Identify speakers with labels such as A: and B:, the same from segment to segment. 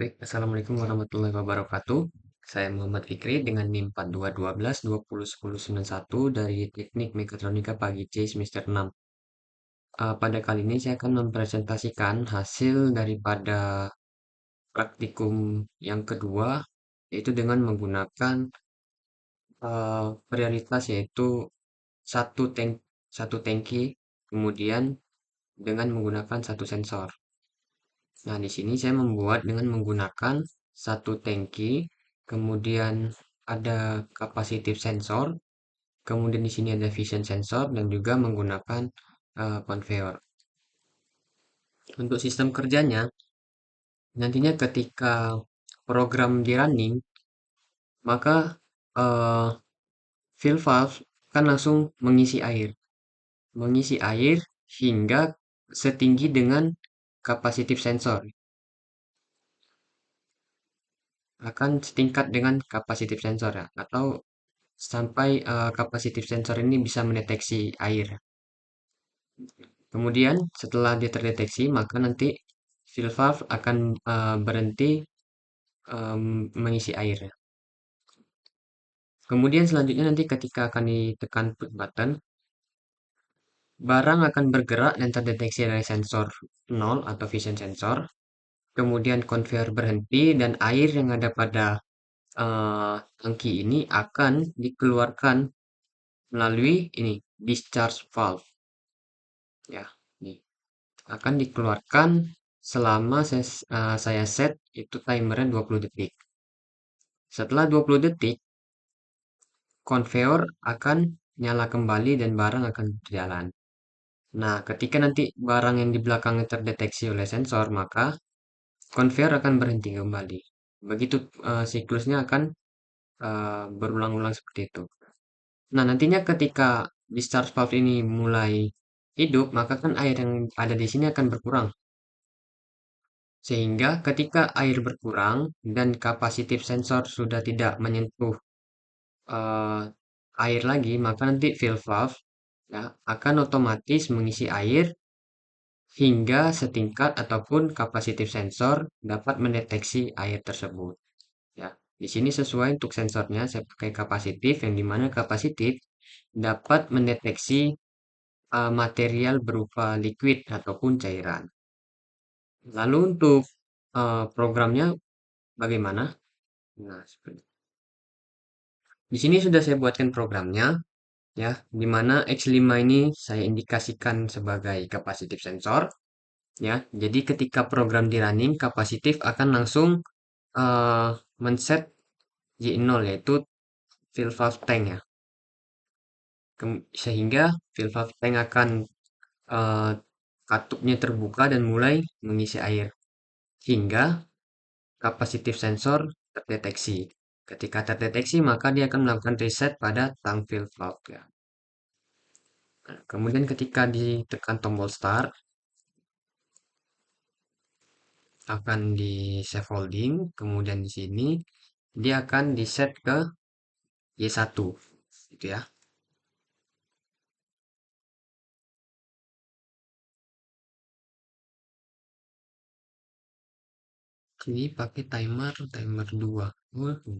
A: Baik, Assalamualaikum warahmatullahi wabarakatuh. Saya Muhammad Fikri dengan NIM 4212201091 dari Teknik Mekatronika Pagi C semester 6. Pada kali ini saya akan mempresentasikan hasil daripada praktikum yang kedua, yaitu dengan menggunakan prioritas yaitu satu tank satu tangki, kemudian dengan menggunakan satu sensor. Nah, di sini saya membuat dengan menggunakan satu tangki, kemudian ada capacitive sensor, kemudian di sini ada vision sensor dan juga menggunakan conveyor. Untuk sistem kerjanya, nantinya ketika program di running, maka eh, fill valve akan langsung mengisi air hingga setinggi dengan capacitive sensor. Akan setingkat dengan capacitive sensor ya, atau sampai capacitive sensor ini bisa mendeteksi air. Kemudian setelah dia terdeteksi, maka nanti fill valve akan berhenti mengisi air. Kemudian selanjutnya nanti ketika akan ditekan push button, barang akan bergerak dan terdeteksi dari sensor 0 atau vision sensor. Kemudian conveyor berhenti dan air yang ada pada tangki ini akan dikeluarkan melalui ini discharge valve ya. Nih, akan dikeluarkan selama saya set itu timernya 20 detik. Setelah 20 detik, conveyor akan nyala kembali dan barang akan berjalan. Nah, ketika nanti barang yang di belakangnya terdeteksi oleh sensor, maka conveyor akan berhenti kembali. Begitu siklusnya akan berulang-ulang seperti itu. Nah, nantinya ketika discharge valve ini mulai hidup, maka kan air yang ada di sini akan berkurang. Sehingga ketika air berkurang dan kapasitif sensor sudah tidak menyentuh eh, air lagi, maka nanti fill valve ya, akan otomatis mengisi air hingga setingkat ataupun kapasitif sensor dapat mendeteksi air tersebut. Ya, di sini sesuai untuk sensornya saya pakai kapasitif yang dimana kapasitif dapat mendeteksi material berupa liquid ataupun cairan. Lalu untuk programnya bagaimana? Nah, di sini sudah saya buatkan programnya, ya, di mana X5 ini saya indikasikan sebagai kapasitif sensor, ya. Jadi ketika program di running, kapasitif akan langsung eh, men-set Y0 yaitu fill valve tank ya. Sehingga fill valve tank akan eh, katupnya terbuka dan mulai mengisi air hingga kapasitif sensor terdeteksi. Ketika terdeteksi, maka dia akan melakukan reset pada tank fill valve ya. Nah, kemudian ketika ditekan tombol start, akan di scaffolding, kemudian di sini dia akan di set ke Y1, gitu ya. Ini pakai timer 2.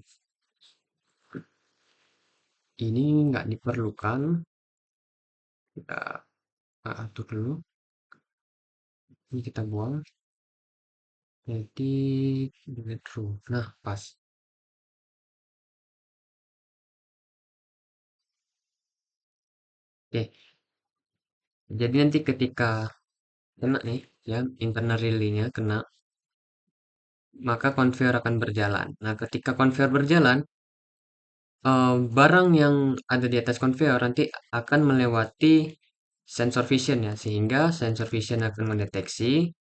A: Ini nggak diperlukan. Kita atur dulu. Ini kita buang. Jadi delete true. Nah, pas. Oke. Jadi nanti ketika kena nih, ya internal relay-nya kena, maka conveyor akan berjalan. Nah, ketika conveyor berjalan, barang yang ada di atas conveyor nanti akan melewati sensor vision ya, sehingga sensor vision akan mendeteksi.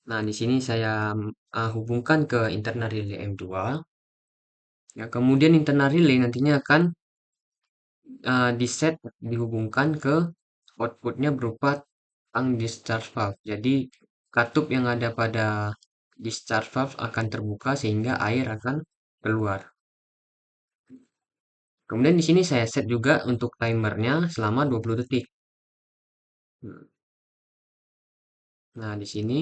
A: Nah, di sini saya hubungkan ke internal relay M2. Ya, kemudian internal relay nantinya akan di-set dihubungkan ke outputnya berupa tang discharge valve. Jadi katup yang ada pada discharge valve akan terbuka sehingga air akan keluar. Kemudian di sini saya set juga untuk timernya selama 20 detik. Hmm. Nah, di sini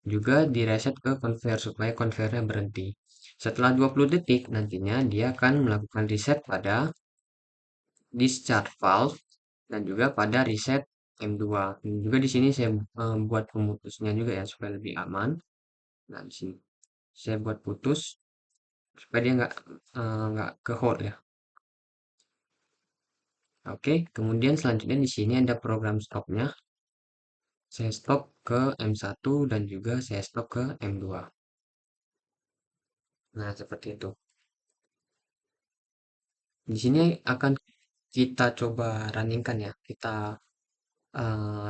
A: juga direset ke conveyor supaya conveyornya berhenti. Setelah 20 detik, nantinya dia akan melakukan reset pada discharge valve dan juga pada reset M2. Dan juga di sini saya buat pemutusnya juga ya supaya lebih aman. Nah, di sini saya buat putus supaya dia nggak ke hold ya. Oke, kemudian selanjutnya di sini ada program stopnya. Saya stop ke M1 dan juga saya stop ke M2. Nah, seperti itu. Di sini akan kita coba runningkan ya. Kita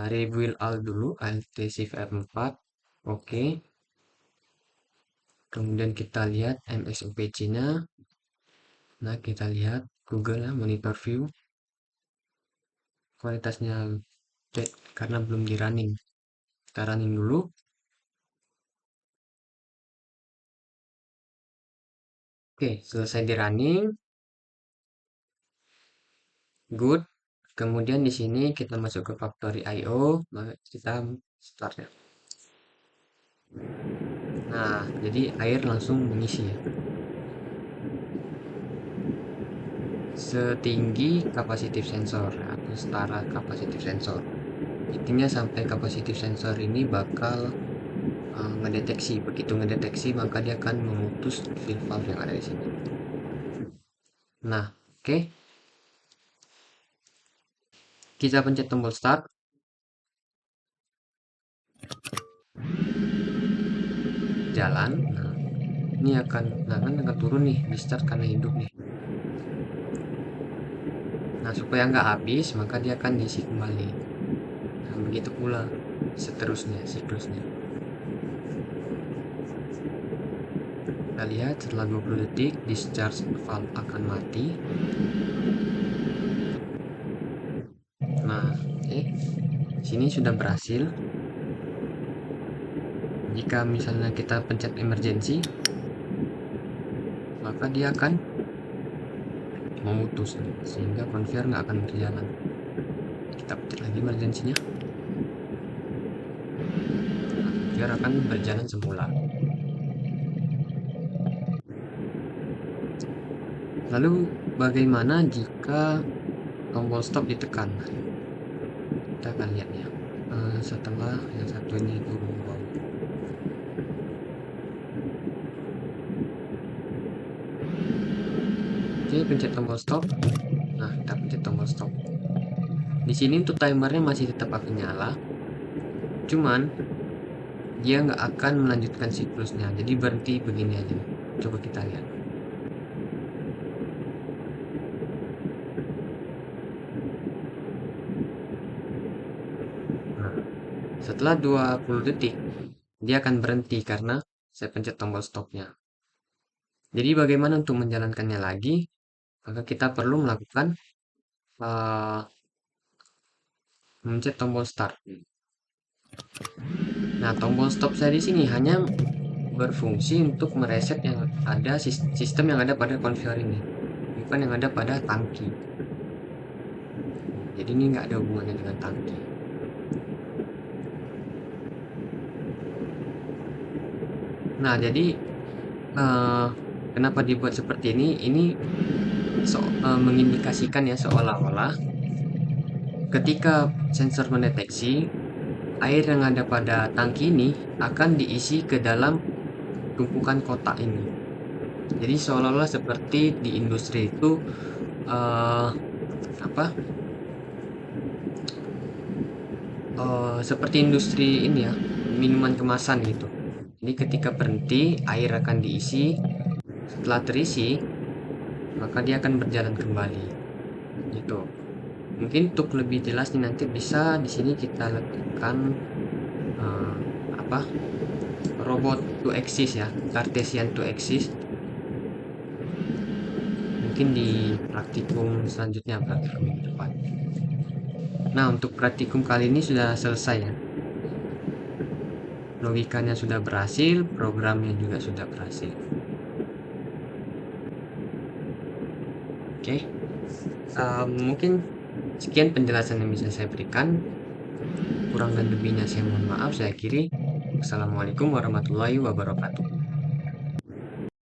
A: rebuild all dulu, Alt Shift F4. Oke. Kemudian kita lihat MSUPC-nya. Nah, kita lihat Google ya, monitor view. Kualitasnya cek karena belum di running. Kita running dulu. Oke, selesai di running. Good. Kemudian di sini kita masuk ke factory IO. Maka kita start ya. Nah, jadi air langsung mengisi ya. Setinggi kapasitif sensor atau setara kapasitif sensor. Intinya sampai kapasitif sensor ini bakal ngedeteksi. Begitu ngedeteksi maka dia akan memutus fill valve yang ada di sini. Nah, oke. Kita pencet tombol start. Jalan. Nah, ini akan turun nih di start karena hidup nih. Nah, supaya nggak habis maka dia akan diisi kembali. Nah, begitu pula seterusnya siklusnya. Kita lihat setelah 20 detik discharge valve akan mati. Nah, oke. Sini sudah berhasil. Jika misalnya kita pencet emergency, maka dia akan memutus sehingga conveyor nggak akan berjalan. Kita pencet lagi emergency-nya. Conveyor akan berjalan semula. Lalu bagaimana jika tombol stop ditekan? Kita akan lihat ya. Setelah yang satu ini turun ke bawah. Oke, pencet tombol stop. Nah, kita pencet tombol stop. Di sini untuk timernya masih tetap akan nyala. Cuman dia nggak akan melanjutkan siklusnya. Jadi berhenti begini aja. Coba kita lihat. Nah, setelah 20 detik, dia akan berhenti karena saya pencet tombol stopnya. Jadi bagaimana untuk menjalankannya lagi? Maka kita perlu melakukan mencet tombol start. Nah, tombol stop saya di sini hanya berfungsi untuk mereset yang ada sistem yang ada pada conveyor ini, bukan yang ada pada tangki. Jadi ini nggak ada hubungannya dengan tangki. Nah, jadi kenapa dibuat seperti ini? Ini mengindikasikan ya seolah-olah ketika sensor mendeteksi air yang ada pada tangki ini akan diisi ke dalam tumpukan kotak ini. Jadi seolah-olah seperti di industri itu seperti industri ini ya, minuman kemasan gitu. Jadi ketika berhenti air akan diisi. Setelah terisi maka dia akan berjalan kembali gitu. Mungkin untuk lebih jelas nih nanti bisa di sini kita letakkan robot 2 axis ya, Cartesian 2 axis. Mungkin di praktikum selanjutnya, praktikum minggu depan. Nah, untuk praktikum kali ini sudah selesai ya. Logikanya sudah berhasil, programnya juga sudah berhasil. Oke. Mungkin sekian penjelasan yang bisa saya berikan. Kurang dan lebihnya saya mohon maaf. Saya akhiri. Assalamualaikum warahmatullahi wabarakatuh.